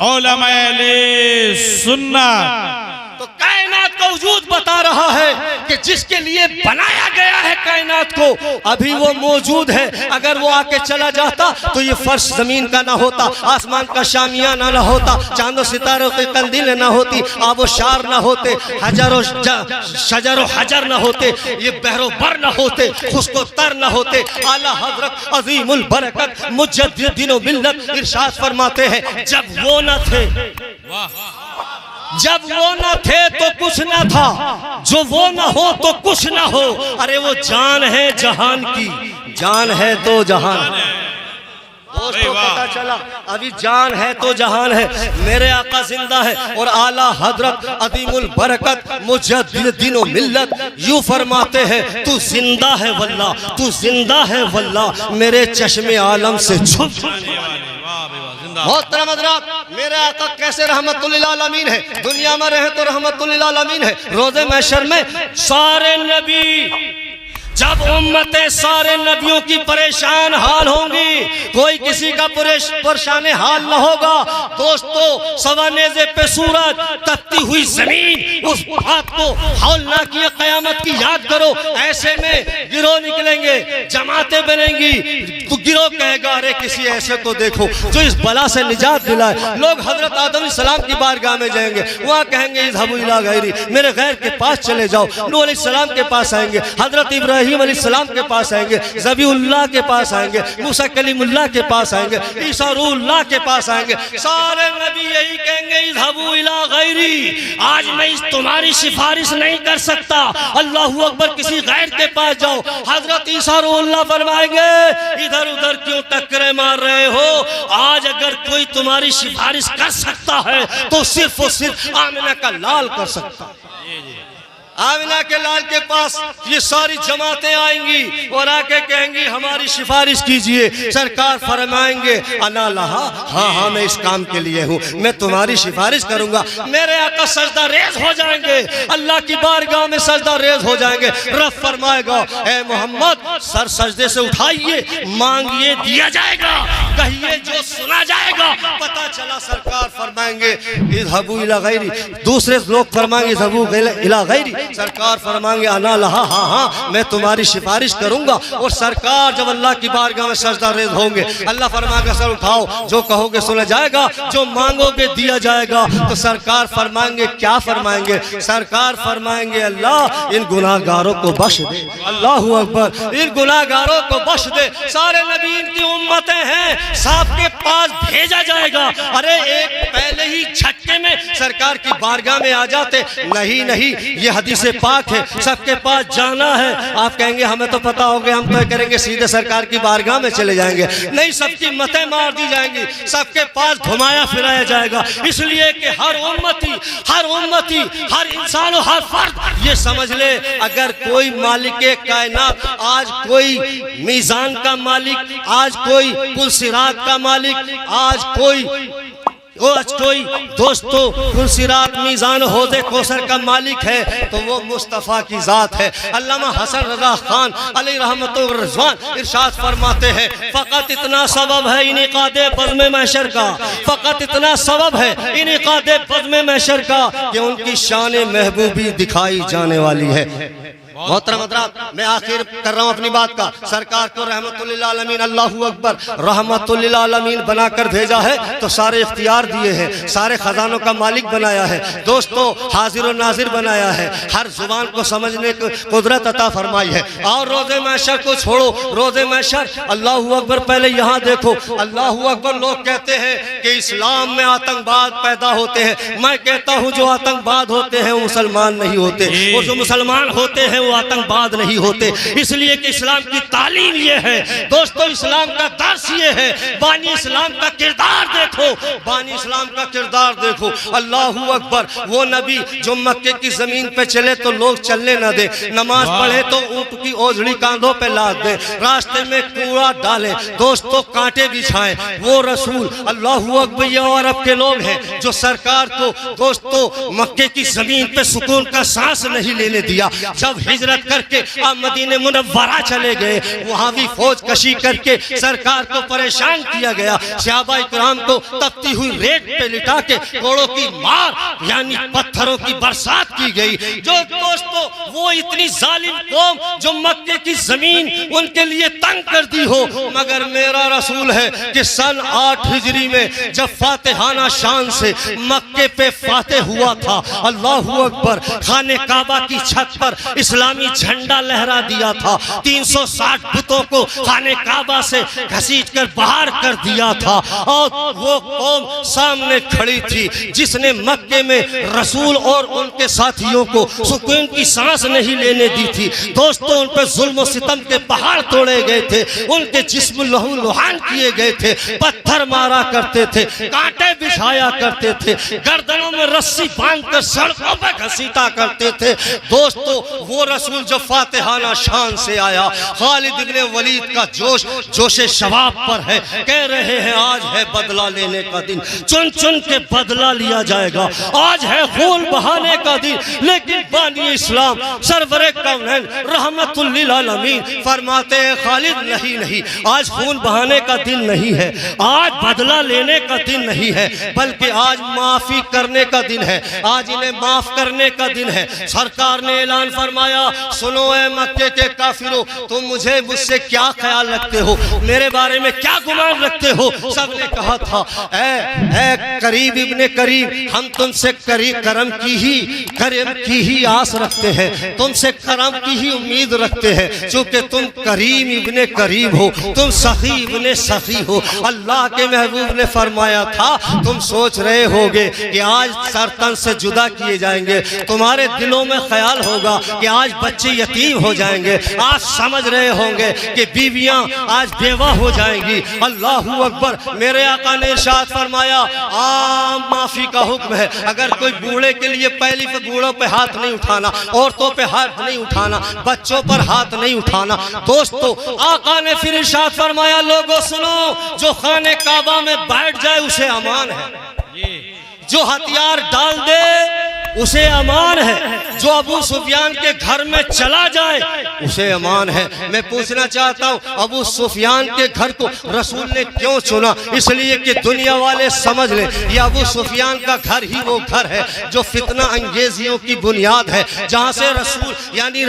B: उलमाए सुन्नत।
A: तो कायनात का वजूद बता रहा है कि जिसके लिए बनाया गया है कायनात को अभी वो मौजूद है। अगर वो आके चला जाता तो ये फर्श जमीन का ना होता, आसमान का शामियाना ना होता, चांदो सितारों के कंदीलें ना होती, आबो शार ना होते, शजरो हजर ना होते, ये बहरो बर ना होते, खुश्को तर ना होते। आला हजरत अजीमुल बरकत मुजद्दिद मिल्लत इरशाद फरमाते हैं जब वो न थे, जब वो न थे तो कुछ न था, जो वो न हो तो कुछ न हो। अरे वो जान है जहान की, जान है तो जहान। दोस्तों पता चला अभी जान है तो जहान है। मेरे आका जिंदा है और आला हजरत अदीमुल बरकत मुजद्दिद मिल्लत यूं फरमाते हैं तू जिंदा है वल्ला, तू जिंदा है वल्ला, मेरे चश्मे आलम से छुप। मोहतरम हज़रात, मेरे आका कैसे रहमतुल्लिल आलमीन है, दुनिया में रहे तो रहमतुल्लिल आलमीन है। रोज़े महशर में सारे नबी, जब उम्मतें सारे नबियों की परेशान हाल होंगी, कोई किसी का परेशान हाल न होगा। दोस्तों सवानेज़े पे सूरज, तपती हुई जमीन, उस बात को हौलनाक की क़यामत की याद करो। ऐसे में गिरोह निकलेंगे, जमातें बनेंगी, तो गिरोह कहेगा अरे किसी ऐसे को देखो जो इस बला से निजात दिलाए। लोग हजरत आदम अलैहिस्सलाम की बारगाह में जाएंगे, वहाँ कहेंगे इज़हबू इला गैरी, मेरे गैर के पास चले जाओ। नूह अलैहिस्सलाम के पास आएंगे, हजरत इब्राहीम अलैहिस्सलाम के पास आएंगे, ज़बीउल्लाह के पास आएंगे, मूसा कलीमुल्लाह के पास आएंगे, ईसा रूहुल्लाह के पास आएंगे। सारे नबी यही कहेंगे इज़हबू इला गैरी, आज मैं तुम्हारी सिफारिश नहीं कर सकता, अल्लाहू अकबर, किसी गैर के पास जाओ। हजरत ईसा रूहुल्लाह फरमाएंगे इधर उधर क्यों टक्करे मार रहे हो, आज अगर कोई तुम्हारी सिफारिश कर सकता है तो सिर्फ और सिर्फ आमिना का लाल कर सकता। आमिना के लाल के पास ये सारी जमातें आएंगी और आके कहेंगी हमारी सिफारिश कीजिए। सरकार फरमाएंगे अना लहा, हाँ हाँ मैं इस काम के लिए हूँ, मैं तुम्हारी सिफारिश करूंगा। मेरे आका सजदा रेज हो जाएंगे, अल्लाह की बारगाह में सजदा रेज हो जाएंगे। रब फरमाएगा ए मोहम्मद सर सजदे से उठाइए, मांगिए दिया जाएगा, कहिए जो सुना जाएगा। पता चला सरकार फरमाएंगे इज़हबू इला गैरी, दूसरे लोग फरमाएंगे इज़हबू इला गैरी। सरकार फरमाएंगे अना लहा, हाँ हाँ मैं तुम्हारी सिफारिश करूंगा। और सरकार जब अल्लाह की बारगाह में सजदा रेज़ होंगे, अल्लाह फरमाएगा सर उठाओ, जो कहोगे सुना जाएगा, जो मांगोगे दिया जाएगा। तो सरकार फरमाएंगे, क्या फरमाएंगे? सरकार फरमाएंगे अल्लाह इन गुनाहगारों को बख्श दे। अल्लाहू अकबर, इन गुनाहगारों को बख्श दे। सारे नबी की उम्मतें हैं, सबके पास भेजा जाएगा। अरे एक पहले ही झटके में सरकार की बारगाह में आ जाते, नहीं नहीं ये हदीस पाक है, सबके पास जाना है। आप कहेंगे हमें तो पता हो गया, हम तो करेंगे सीधे सरकार की बारगाह में चले जाएंगे। नहीं, सबकी मतें मार दी जाएंगी, सबके पास घुमाया फिराया जाएगा। इसलिए कि हर उम्मती, हर इंसान, हर फर्द ये समझ ले, अगर कोई मालिक कायनात, आज कोई मीज़ान का मालिक, आज कोई पुलसिरात का मालिक, आज कोई दोस्तों पुलसिरात मीज़ान होदे कोसर का मालिक है, तो वो मुस्तफ़ा की ज़ात है। अल्लामा हसन रज़ा खान अलैहि रहमतुर रिज़वान इरशाद फरमाते हैं, फ़कत इतना सबब है इनेक़ादे बज़्म महशर का, फ़कत इतना सबब है इनेक़ादे बज़्म महशर का कि उनकी शान महबूबी दिखाई जाने वाली है। मोहतरम हज़रात, मैं आखिर कर रहा हूँ अपनी बात का। सरकार को रहमतुल्लिल आलमीन, अल्लाहू अकबर, रहमतुल्लिल आलमीन बनाकर भेजा है, तो सारे इख्तियार दिए हैं, सारे खजानों का मालिक बनाया है दोस्तों, हाजिर और नाजिर बनाया है, हर जुबान को समझने की कुदरत अता फरमाई है। और रोज़े महशर को छोड़ो, रोज़े महशर, अल्लाहू अकबर, पहले यहाँ देखो, अल्लाहू अकबर। लोग कहते हैं कि इस्लाम में आतंकवाद पैदा होते हैं। मैं कहता हूँ जो आतंकवाद होते हैं वो मुसलमान नहीं होते, और जो मुसलमान होते हैं आतंकवाद नहीं होते। इसलिए कि इस्लाम की तालीम ये है दोस्तों, इस्लाम का दर्स ये है। बानी इस्लाम का किरदार देखो, बानी इस्लाम का किरदार देखो। अल्लाहू अकबर, वो नबी जो मक्के की जमीन पे चले तो लोग चलने न दे, नमाज पढ़े तो ऊँट की ओझड़ी कांधों पे लाद दे, रास्ते में कूड़ा डाले दोस्तों, कांटे बिछाए, वो रसूल अल्लाहू अकबर। ये अरब के लोग हैं जो सरकार को दोस्तों मक्के की जमीन पे सुकून का सांस नहीं लेने दिया। जब हिजरत करके आप मदीने मुनव्वरा चले गए, वहां भी फौज कशी करके सरकार को परेशान किया गया। सहाबा इकराम को तपती हुई रेत पे लिटा के कोड़ों की मार यानी पत्थरों की बरसात की गई। जो दोस्तों वो इतनी जालिम कौम जो मक्के की जमीन उनके लिए तंग कर दी हो, मगर मेरा रसूल है कि सन 8 हिजरी में जब फातिहाना शान से मक्के पे फाते हुआ था, अल्लाहू अकबर, खाने काबा की छत पर इस्लामी झंडा लहरा दिया था। 360 बुतों को खाने काबा से घसीट कर बाहर कर दिया था, और वो कौम सामने खड़ी थी जिसने मक्के में रसूल और उनके साथियों को सुकून की सांस नहीं लेने दी थी। दोस्तों उन पर जुल्म सितम के पहाड़ तोड़े गए थे, उनके जिस्म लहू लुहान किए गए थे, पत्थर मारा करते थे, कांटे बिछाया करते थे, गर्दनों में रस्सी बांधकर सड़कों पर घसीटा करते थे। दोस्तों वो रसूल जो फातिहाना शान से आया, खालिद इब्ने वलीद का जोश शबाब पर है, कह रहे हैं आज है बदला लेने का दिन, चुन चुन के बदला लिया जाएगा, आज है खून बहाने का दिन। लेकिन बानी इस्लाम सरवरे कौनैन रहमतुल लिल आलमीन फरमाते हैं खालिद नहीं नहीं, आज खून बहाने का दिन नहीं है, आज बदला लेने का दिन नहीं है, बल्कि आज माफी करने का दिन है, आज इन्हें माफ करने का दिन है। सरकार ने ऐलान फरमाया, सुनो ए मक्के के काफिरों, तुम मुझसे क्या ख्याल रखते हो, मेरे बारे में क्या गुमान रखते हो। सबने कहा था ए करीब इब्ने करीब, हम तुमसे करम की ही आस रखते हैं, तुमसे करम की ही उम्मीद रखते हैं, चूंकि तुम करीम इब्ने करीब हो, तुम सखी इब्ने सखी हो। अल्लाह के महबूब ने फरमाया था, तुम सोच रहे होगे कि आज सरतन से जुदा किए जाएंगे, तुम्हारे दिलों में ख्याल होगा कि आज बच्चे यतीम हो जाएंगे, आज समझ रहे होंगे कि बीवियां आज बेवा हो जाएंगी। अल्लाहू अकबर, मेरे आका ने इरशाद फरमाया, आम माफी का हुक्म है, अगर कोई बूढ़े के लिए पहली पे बूढ़ों पे हाथ नहीं उठाना, औरतों पे हाथ नहीं उठाना, बच्चों पर हाथ नहीं उठाना। दोस्तों आका ने फिर इरशाद फरमाया, लोगों सुनो, जो खाने काबा में बैठ जाए उसे अमान है, जो हथियार डाल दे उसे अमान है, जो अबू सुफियान के घर में चला जाए उसे अमान है। मैं पूछना चाहता हूँ, अबू सुफियान के घर को रसूल ने क्यों चुना? इसलिए कि दुनिया वाले समझ लें ये अबू सुफियान का घर ही वो घर है जो फितना अंगेजियों की बुनियाद है, जहाँ से रसूल यानी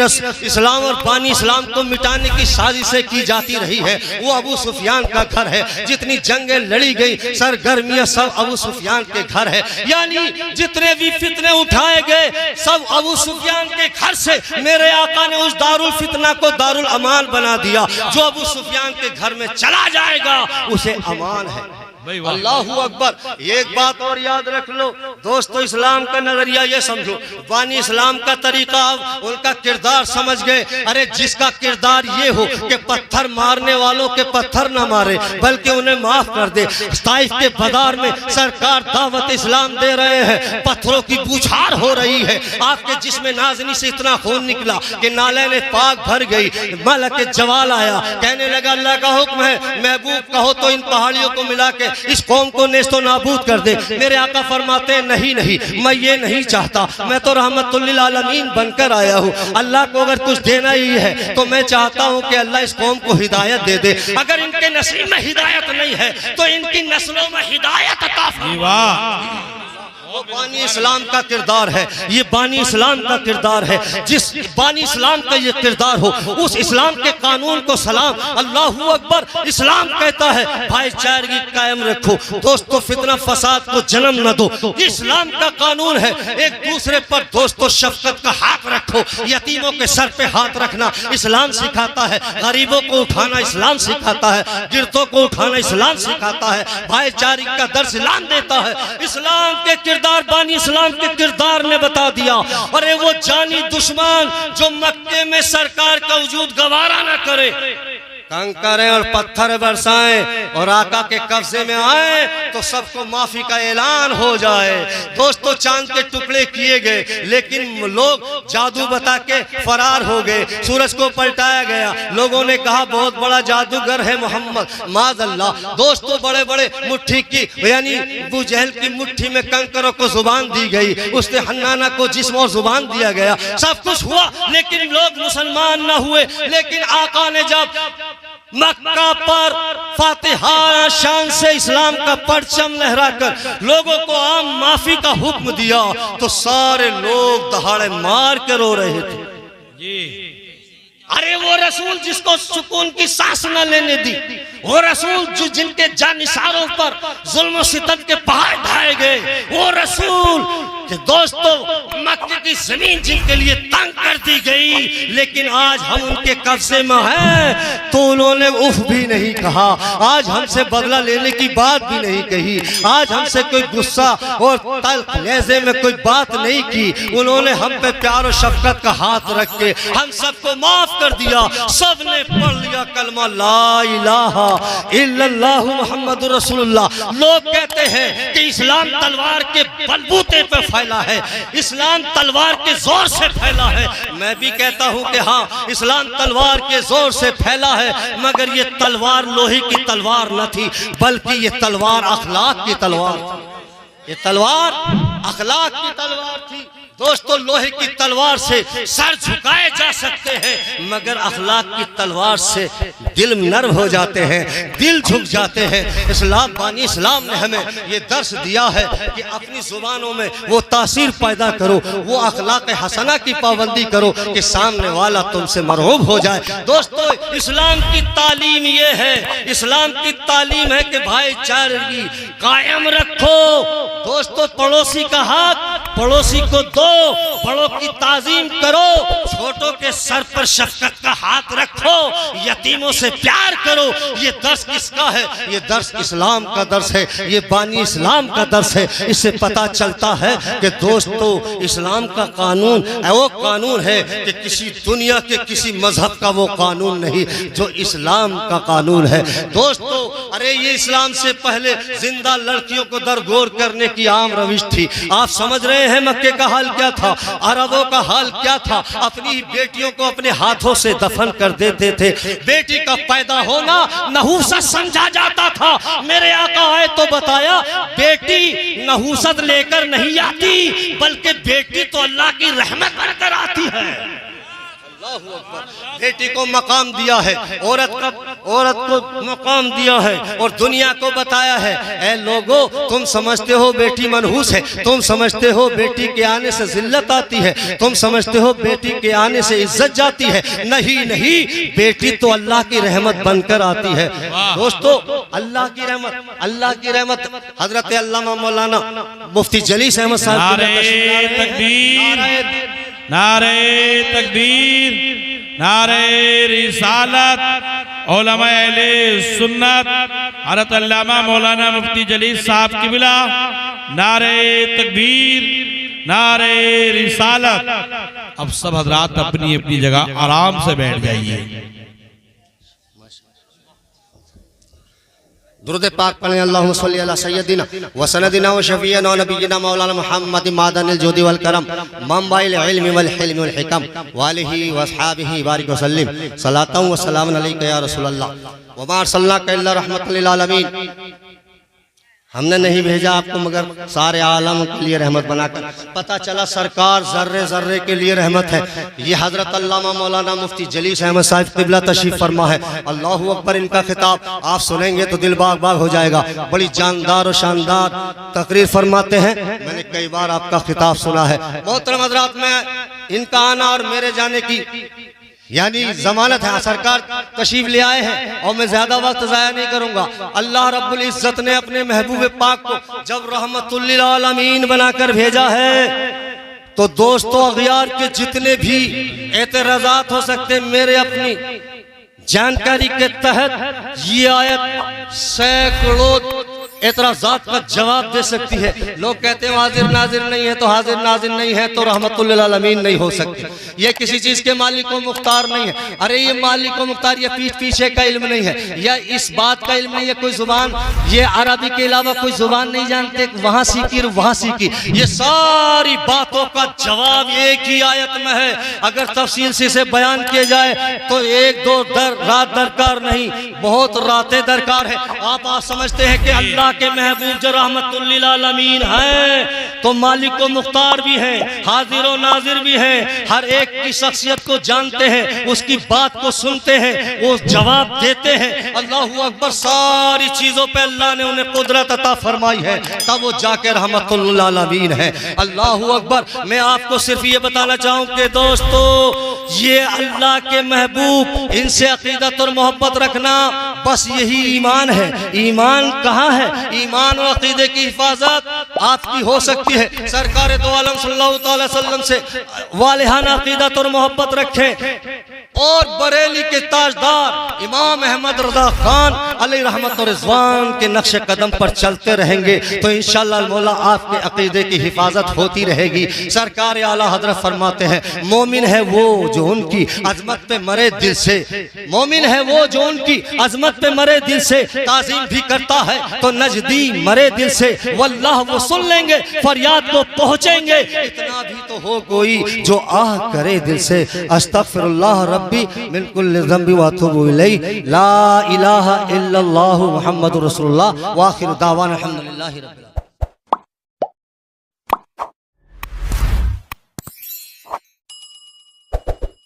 A: इस्लाम और बानी इस्लाम को मिटाने की साजिशें की जाती रही है। वो अबू सुफियान का घर है। जितनी जंगें लड़ी गई सरगर्मियां सब अबू सुफियान के घर है। यानी जितने भी फितने उठाए गए सब अबू सुफियान के घर से मेरे आका ने उस दारुल फितना को दारुल अमान बना दिया। जो अबू सुफियान के घर में चला जाएगा उसे अमान है। अल्लाहू अकबर। एक बात और याद रख लो दोस्तों, इस्लाम का नजरिया ये समझो, बानी इस्लाम का तरीका, उनका किरदार समझ गए। अरे जिसका किरदार ये हो कि पत्थर मारने वालों के पत्थर न मारे बल्कि उन्हें माफ कर दे। ताइफ के बाजार में सरकार दावत इस्लाम दे रहे हैं, पत्थरों की बौछार हो रही है। आपके जिस्म नाज़नी से इतना खून निकला कि नाले ने पाक भर गई। मलक जवाल आया, कहने लगा अल्लाह का हुक्म है, महबूब कहो तो इन पहाड़ियों को मिला के इस कौम को नेस्तो नाबूद कर दे। मेरे आका फरमाते हैं नहीं नहीं, मैं ये नहीं चाहता, मैं तो रहमतुल लिल आलमीन बनकर आया हूँ। अल्लाह को अगर कुछ देना ही है तो मैं चाहता हूँ कि अल्लाह इस कौम को हिदायत दे दे। अगर इनके नसीब में हिदायत नहीं है तो इनकी नस्लों में हिदायत अता फरमा। वो बानी इस्लाम का किरदार है, ये बानी इस्लाम का किरदार है। जिस बानी इस्लाम का ये किरदार हो उस इस्लाम के कानून को सलाम। अल्लाहू अकबर। इस्लाम कहता है भाईचारगी कायम रखो दोस्तों, फितना फसाद को जन्म न दो। इस्लाम का कानून है एक दूसरे पर दोस्तों शफकत का हाथ रखो। यतीमों के सर पे हाथ रखना इस्लाम सिखाता है, गरीबों को उठाना इस्लाम सिखाता है, गिरतों को उठाना इस्लाम सिखाता है, भाईचारगी का दर्स इस्लाम देता है। इस्लाम के किरदार बानी इस्लाम के किरदार ने बता दिया। अरे वो जानी दुश्मन जो मक्के में सरकार का वजूद गवारा ना करे, कंकरे और पत्थर बरसाएं और आका के कब्जे में आए तो सबको माफी का ऐलान हो जाए। दोस्तों चांद के टुकड़े किए गए लेकिन लोग जादू बता के फरार हो गए। सूरज को पलटाया गया, लोगों ने कहा बहुत बड़ा जादूगर है मोहम्मद, माज़अल्लाह। दोस्तों बड़े बड़े मुट्ठी की यानी अबू जहल की मुट्ठी में कंकरों को जुबान दी गई, उसने हन्नाना को जिस्म और जुबान दिया गया। सब कुछ हुआ लेकिन लोग मुसलमान न हुए। लेकिन आका ने जब मक्का पर फातिहा शान से इस्लाम का परचम लहराकर लोगों को आम माफी का हुक्म दिया तो सारे लोग दहाड़े मार कर रो रहे थे। अरे वो रसूल जिसको सुकून की सांस न लेने दी, वो रसूल जो जिनके जानिसारों पर जुल्म सितम के पहाड़ ढाए गए, वो रसूल कि दोस्तों मक्के की जमीन जिनके लिए तंग कर दी गई, लेकिन आज हम उनके कब्जे में हैं तो उन्होंने उफ भी नहीं कहा। आज हमसे बदला लेने की बात भी नहीं कही, आज हमसे कोई गुस्सा और तल्ख लहजे में कोई बात नहीं की। उन्होंने हम पे प्यार और शफकत का हाथ रख के हम सबको माफ कर दिया। सब ने पढ़ लिया कलमा ला इलाहा इल्लल्लाह मुहम्मदुर रसूलुल्लाह। लोग कहते हैं कि इस्लाम तलवार के बलबूते पे फैला है, इस्लाम तलवार के जोर से फैला है। मैं भी कहता हूं कि हाँ इस्लाम तलवार के जोर से फैला है, मगर ये तलवार लोहे की तलवार न थी बल्कि ये तलवार अखलाक की तलवार थी। ये तलवार अखलाक की तलवार थी। दोस्तों लोहे की तलवार से सर झुकाए जा सकते हैं मगर अखलाक की तलवार से दिल नर्म हो जाते हैं, दिल झुक जाते हैं। इस्लाम बानी इस्लाम ने हमें ये दर्श दिया है कि अपनी जुबानों में वो तासीर पैदा करो, वो अखलाक हसना की पाबंदी करो कि सामने वाला तुमसे मरहूब हो जाए। दोस्तों इस्लाम की तालीम ये है, इस्लाम की तालीम है कि भाईचारगी कायम रखो। दोस्तों पड़ोसी का हाथ पड़ोसी को दो, बड़ों की ताजीम करो, छोटों के सर पर शफकत का हाथ रखो, यतीमों से प्यार करो। ये दर्स किसका है? ये दर्स इस्लाम का दर्स है, ये बानी इस्लाम का दर्स है। इससे पता चलता है कि दोस्तों इस्लाम का कानून वो कानून है कि किसी दुनिया के किसी मजहब का वो कानून नहीं जो इस्लाम का कानून है। दोस्तों अरे ये इस्लाम से पहले जिंदा लड़कियों को दरगोर करने की आम रविश थी। आप समझ रहे गए हैं मक्के का हाल क्या था, अरबों का हाल क्या था, अपनी बेटियों को अपने हाथों से दफन कर देते थे। बेटी का पैदा होना नहूसत समझा जाता था। मेरे आका आए तो बताया बेटी नहूसत लेकर नहीं आती, बल्कि बेटी तो अल्लाह की रहमत बनकर आती है। बेटी को मकाम दिया है, औरत को मकाम दिया है और दुनिया को बताया है, ऐ लोगों तुम समझते हो बेटी मनहूस है, तुम समझते हो बेटी के आने से जिल्लत आती है, तुम समझते हो बेटी के आने से इज्जत जाती है। नहीं नहीं, बेटी तो अल्लाह की रहमत बनकर आती है। दोस्तों अल्लाह की रहमत, अल्लाह की रहमत। हजरत अल्लामा मौलाना मुफ्ती जलीस अहमद साहब,
B: नारे तकबीर, नारे रिसालत, उलमा अहले सुन्नत हज़रत अल्लामा मौलाना मुफ्ती जलीस साहब क़िबला, नारे तकबीर, नारे रिसालत। अब सब हजरात अपनी अपनी जगह आराम से बैठ जाइए।
A: दुरूद पाक पढ़ें। अल्लाहुम्मा सल्ली अला सय्यदिना व सनदिना व शफीना व नबीना मौलाना मुहम्मद मादनिल जुदी वल करम मंबाइल इल्मी वल हिल्म वल हिकम व आलिहि व अस्हाबिहि बारिक व सल्लिम सलातन व सलाम अलैका या रसूल अल्लाह व मा अरसलनाका इल्ला रहमतल लिल आलमीन। हमने नहीं भेजा आपको मगर सारे आलम के लिए रहमत बनाकर। पता चला सरकार जर्रे जर्रे के लिए रहमत है। ये हजरत अल्लामा मौलाना मुफ्ती जलीस अहमद साहब क़िबला तशरीफ फरमा है। अल्लाहु अकबर, इनका खिताब आप सुनेंगे तो दिल बाग बाग हो जाएगा। बड़ी जानदार और शानदार तकरीर फरमाते हैं। मैंने कई बार आपका खिताब सुना है। मोहतरम हजरात, में इनका आना और मेरे जाने की यानी जमानत है। सरकार तशरीफ ले आए हैं और मैं ज्यादा वक्त जाया नहीं करूंगा। अल्लाह रब्बुल इज्जत ने अपने महबूब पाक को जब रहमतुल लिल आलमीन बनाकर भेजा है तो दोस्तों अगयार के जितने भी एतराजात हो सकते, मेरे अपनी जानकारी के तहत ये आयत सैकड़ों एतराजात का जवाब दे सकती है। लोग कहते हैं हाजिर नाजिर नहीं है, तो हाजिर नाजिर नहीं है तो रहमतुल लिल आलमीन नहीं हो सकती। ये किसी चीज के मालिक को मुख्तार नहीं है। अरे ये मालिक को मुख्तार, ये पीछे का इल्म नहीं है, या इस बात का इल्म नहीं है कोई जुबान, ये अरबी के अलावा कोई जुबान नहीं जानते, वहां सीखी वहां सीखी। ये सारी बातों का जवाब एक ही आयत में है। अगर तफसील से इसे बयान किया जाए तो एक दो रात दरकार नहीं, बहुत रातें दरकार है। आप समझते हैं कि अल्लाह के महबूब जो रहमतुल लिल आलमीन है तो मालिक को मुख्तार भी है, हाजिर और नाजिर भी है, हर एक की शख्सियत को जानते हैं, उसकी बात को सुनते हैं, वो जवाब देते हैं। अल्लाहु अकबर, सारी चीजों पे अल्लाह ने उन्हें कुदरत अता फरमाई है, तब वो जाके रहमतुल लिल आलमीन है। अल्लाहु अकबर। मैं आपको सिर्फ ये बताना चाहूँ कि दोस्तों ये अल्लाह के महबूब, इनसे अकीदत और मोहब्बत रखना, बस यही ईमान है। ईमान कहाँ है? ईमान और अकीदे की हिफाजत आपकी हो सकती है। सरकार दो आलम सल्लल्लाहु अलैहि वसल्लम से वालिहाना अकीदत और मोहब्बत रखें और बरेली के ताजदार इमाम अहमद रजा खान अलैहि रहमत और रिज़वान के नक्श कदम पर चलते रहेंगे तो इंशाअल्लाह मौला आपके अकीदे की हिफाजत होती रहेगी। सरकार आला हजरत फरमाते हैं, मोमिन है वो जो उनकी अजमत पे मरे दिल से, मोमिन है वो जो उनकी अजमत पे मरे दिल से, ताज़ीम भी करता है तो नजदी मरे दिल से, वल्लाह वो सुन लेंगे, फरियाद को पहुंचेंगे। इतना भी तो हो कोई जो आह करे दिल से, अस्तगफिरुल्लाह रब्बी मिन कुल्लि ज़ंबि व अतूबु इलैहि, ला इलाहा इल्लल्लाहु मुहम्मदुर रसूलुल्लाह व आखिरु दावाना अल्हम्दुलिल्लाहि रब्बिल आलमीन।